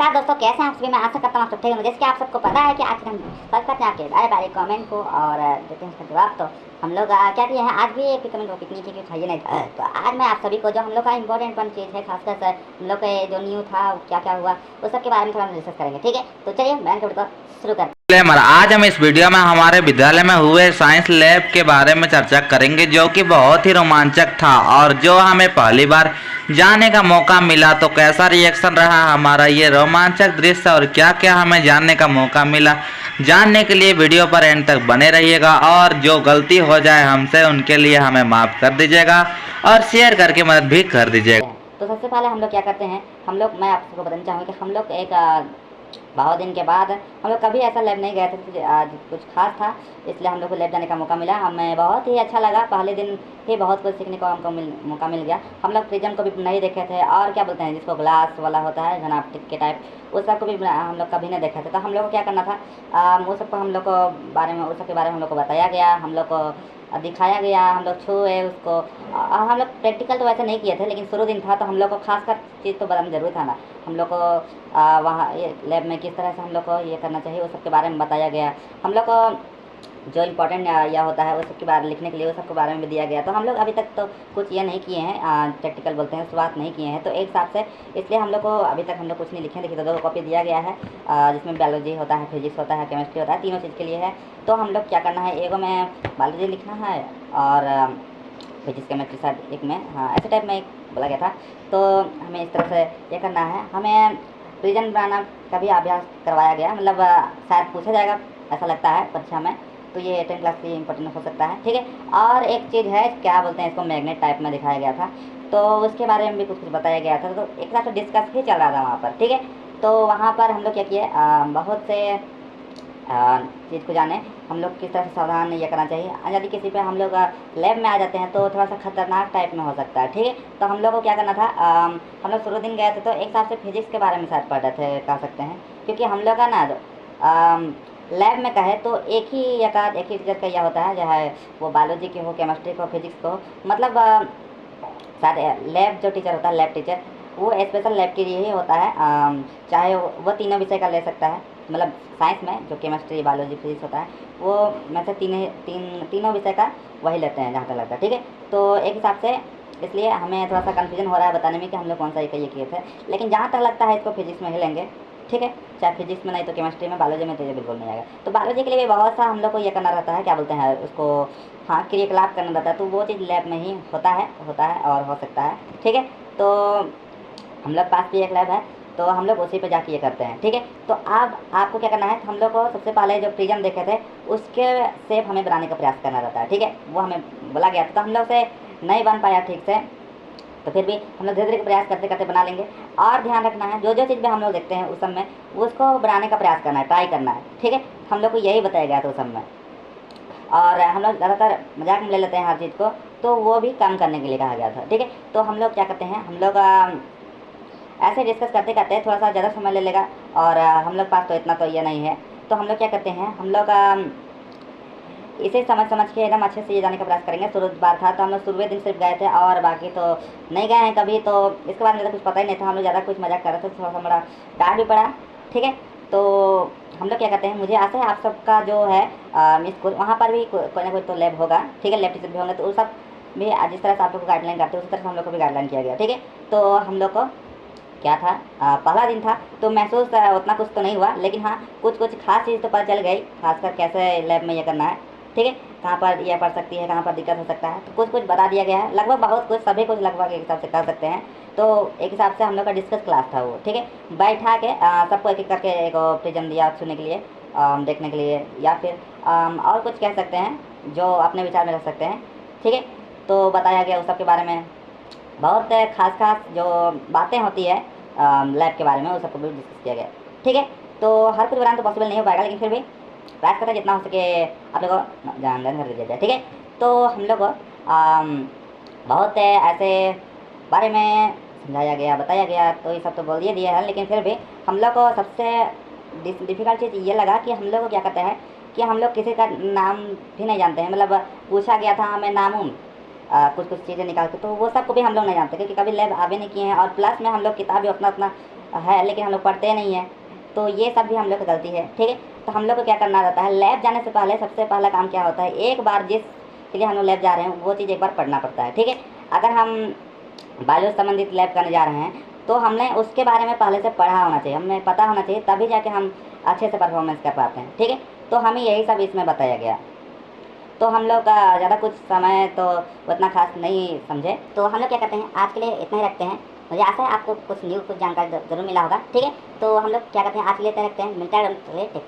नमस्कार दोस्तों, कैसे हैं आप सभी। मैं आशा करता हूँ आप सब ठीक होंगे। जैसे कि आप सबको पता है कि आज हम सर्च करते हैं आपके बारे बारे कमेंट को और देते हैं उसका जवाब। तो हम लोग क्या किए हैं, आज भी एक कमेंट को कितनी की उठाइए नहीं था। तो आज मैं आप सभी को जो हम लोग का इंपॉर्टेंट वन चीज़ है, खासकर से हम लोग का जो न्यू था क्या क्या हुआ उस सब के बारे में थोड़ा डिस्कस करेंगे। ठीक है, तो चलिए मैं वीडियो को शुरू करते हैं। आज हम इस वीडियो में हमारे विद्यालय में हुए साइंस लैब के बारे में चर्चा करेंगे, जो कि बहुत ही रोमांचक था और जो हमें पहली बार जाने का मौका मिला। तो कैसा रिएक्शन रहा हमारा ये रोमांचक दृश्य और क्या क्या हमें जानने का मौका मिला, जानने के लिए वीडियो पर एंड तक बने रहिएगा। और जो गलती हो जाए हमसे उनके लिए हमें माफ़ कर दीजिएगा और शेयर करके मदद भी कर दीजिएगा। तो सबसे पहले हम लोग क्या करते हैं, मैं आप सबको बताना चाहूँगा कि हम लोग एक बहुत दिन के बाद हम लोग कभी ऐसा लैब नहीं गए थे, आज कुछ खास था इसलिए हम लोग को लैब जाने का मौका मिला। हमें बहुत ही अच्छा लगा। पहले दिन ही बहुत कुछ सीखने को हमको मौका मिल गया। हम लोग प्रिज्म को भी नहीं देखे थे और क्या बोलते हैं जिसको ग्लास वाला होता है घना के टाइप, उस सब को भी हम लोग कभी नहीं देखे थे। तो हम लोग को क्या करना था, वो सब को हम लोग को बारे में उस सब के बारे में हम लोग को बताया गया, हम लोग को दिखाया गया, हम लोग छुए उसको। हम लोग प्रैक्टिकल तो वैसे नहीं किए थे, लेकिन शुरू दिन था तो हम लोग को खासकर चीज़ तो बताना जरूरी था ना। हम लोग को वहाँ ये लैब में किस तरह से हम लोग को ये करना चाहिए उस सब के बारे में बताया गया। हम लोग को जो इम्पोर्टेंट या होता है उस सब के बारे में लिखने के लिए उस सब के बारे में भी दिया गया। तो हम लोग अभी तक तो कुछ ये नहीं किए हैं, प्रैक्टिकल बोलते हैं शुरुआत नहीं किए हैं, तो एक हिसाब से इसलिए हम लोग को अभी तक हम लोग कुछ नहीं लिखे। देखिए तो 2 कॉपी दिया गया है, जिसमें बायोलॉजी होता है, फिजिक्स होता है, केमिस्ट्री होता है, तीनों चीज़ के लिए है। तो हम लोग क्या करना है, एक में बायोलॉजी लिखना है और फिजिक्स केमिस्ट्री साथ एक में, हाँ ऐसे टाइप में एक बोला गया था। तो हमें इस तरह से ये करना है। हमें प्रिज्म बनाना का भी अभ्यास करवाया गया, मतलब शायद पूछा जाएगा ऐसा लगता है परीक्षा में, तो ये 10 क्लास की इंपॉर्टेंट हो सकता है। ठीक है, और एक चीज़ है क्या बोलते हैं इसको, मैग्नेट टाइप में दिखाया गया था, तो उसके बारे में भी कुछ बताया गया था। तो एक साथ डिस्कस ही चल रहा था वहाँ पर। ठीक है, तो वहाँ पर हम लोग क्या किए, बहुत से चीज़ को जाने हम लोग किस तरह से सावधान ये करना चाहिए। यदि किसी पे हम लोग लैब में आ जाते हैं तो थोड़ा सा खतरनाक टाइप में हो सकता है। ठीक है, तो हम लोग को क्या करना था, हम लोग शुरू दिन गए थे तो एक हिसाब से फिजिक्स के बारे में शायद पढ़ रहे थे कह सकते हैं, क्योंकि हम लोग का ना लैब में कहे तो एक ही टीचर का यह होता है, जो है वो बायोलॉजी के हो, केमिस्ट्री को, फिजिक्स को, मतलब शायद लैब जो टीचर होता है, लैब टीचर वो स्पेशल लैब के लिए ही होता है। चाहे वो तीनों विषय का ले सकता है, मतलब साइंस में जो केमिस्ट्री, बायोलॉजी, फिजिक्स होता है वो में से तीनों विषय का वही लेते हैं जहाँ तक लगता है। ठीक है, तो एक हिसाब से इसलिए हमें थोड़ा सा कन्फ्यूजन हो रहा है बताने में कि हम लोग कौन सा ये किए थे, लेकिन जहाँ तक लगता है इसको फिजिक्स में ही लेंगे। ठीक है, चाहे फिजिक्स में नहीं तो केमिस्ट्री में, बायोलॉजी में तो ये बिल्कुल नहीं आएगा। तो बायोलॉजी के लिए भी बहुत सा हम लोग को ये करना रहता है, क्या बोलते हैं उसको, हाँ क्रियाकलाप करना रहता है, तो वो चीज़ लैब में ही होता है और हो सकता है। ठीक है, तो हम लोग पास भी एक लैब है तो हम लोग उसी पे जाके ये करते हैं। ठीक है, तो अब आपको क्या करना है, हम लोग को सबसे पहले जो प्रिज्म देखे थे उसके शेप हमें बनाने का प्रयास करना रहता है। ठीक है, वो हमें बोला गया था, तो हम लोग से नहीं बन पाया ठीक से, तो फिर भी हम लोग धीरे धीरे प्रयास करते करते बना लेंगे। और ध्यान रखना है जो चीज़ भी हम लोग देखते हैं उस सब में उसको बनाने का प्रयास करना है, ट्राई करना है। ठीक है, हम लोग को यही बताया गया था उस सब में, और हम लोग ज़्यादातर मजाक में ले लेते हैं हर चीज़ को, तो वो भी कम करने के लिए कहा गया था। ठीक है, तो हम लोग क्या करते हैं, हम लोग ऐसे डिस्कस करते करते थोड़ा सा ज़्यादा समय ले लेगा, और हम लोग पास तो इतना तो ये नहीं है, तो हम लोग क्या करते हैं, हम लोग इसे समझ के एकदम अच्छे से ये जाने का प्रयास करेंगे। शुरू बार था तो हम लोग शुरुए दिन सिर्फ गए थे और बाकी तो नहीं गए हैं कभी, तो इसके बारे में ज़्यादा कुछ पता ही नहीं था। हम लोग ज़्यादा कुछ मजाक कर रहे थे, थोड़ा सा बड़ा डांट भी पड़ा। ठीक है, तो हम लोग क्या करते हैं, मुझे आशा है आप सबका जो है स्कूल वहाँ पर भी कोई ना कोई तो लैब होगा। ठीक है, लैब टीचर भी होंगे, तो उस सब भी जिस तरह से आप लोग को गाइडलाइन करते हैं उसी तरह से हम लोग को भी गाइडलाइन किया गया। ठीक है, तो हम लोग को क्या था, पहला दिन था तो महसूस उतना कुछ तो नहीं हुआ, लेकिन हाँ कुछ खास चीज़ तो पता चल गई, खासकर कैसे लैब में ये करना है। ठीक है, कहाँ पर यह पड़ सकती है, कहाँ पर दिक्कत हो सकता है, तो कुछ बता दिया गया है, लगभग बहुत कुछ, सभी कुछ लगभग एक हिसाब से कह सकते हैं। तो एक हिसाब से हम लोग का डिस्कस क्लास था वो। ठीक है, बैठा के सबको एक एक करके एक प्रिज्म दिया सुनने के लिए, देखने के लिए, या फिर और कुछ कह सकते हैं जो अपने विचार में रख सकते हैं। ठीक है, तो बताया गया उस सब के बारे में, बहुत खास जो बातें होती है लैब के बारे में उस सबको भी डिस्कस किया गया। ठीक है, तो हर कुछ बनाना तो पॉसिबल नहीं हो पाएगा, लेकिन फिर भी प्रयास करते जितना हो सके आप लोगों को जानकारी कर दिया जाए। ठीक है, तो हम लोग बहुत ऐसे बारे में समझाया गया, बताया गया, तो ये सब तो बोल दिया है, लेकिन फिर भी हम लोग को सबसे डिफ़िकल्ट चीज़ ये लगा कि हम लोग को क्या कहते हैं कि हम लोग किसी का नाम भी नहीं जानते हैं। मतलब पूछा गया था हमें नाम कुछ चीज़ें निकाल के, तो वो सब को भी हम लोग नहीं जानते क्योंकि कभी लैब आवे नहीं किए हैं, और प्लस में हम लोग किताब भी उतना है, लेकिन हम लोग पढ़ते नहीं हैं, तो ये सब भी हम लोग की गलती है। ठीक है, तो हम लोग को क्या करना रहता है, लैब जाने से पहले सबसे पहला काम क्या होता है, एक बार जिसके लिए हम लोग लैब जा रहे हैं वो चीज़ एक बार पढ़ना पड़ता है। ठीक है, अगर हम बायो संबंधित लैब करने जा रहे हैं तो हमने उसके बारे में पहले से पढ़ा होना चाहिए, हमें पता होना चाहिए, तभी जाके हम अच्छे से परफॉर्मेंस कर पाते हैं। ठीक है, तो हमें यही सब इसमें बताया गया। तो हम लोग ज़्यादा कुछ समय तो उतना खास नहीं समझे, तो हम लोग क्या करते हैं, आज के लिए इतना ही रखते हैं। मुझे आशा है आपको कुछ न्यू कुछ जानकारी ज़रूर मिला होगा। ठीक है, तो हम लोग क्या करते हैं, आज के लिए इतना रखते हैं, मिलता है, टेक केयर।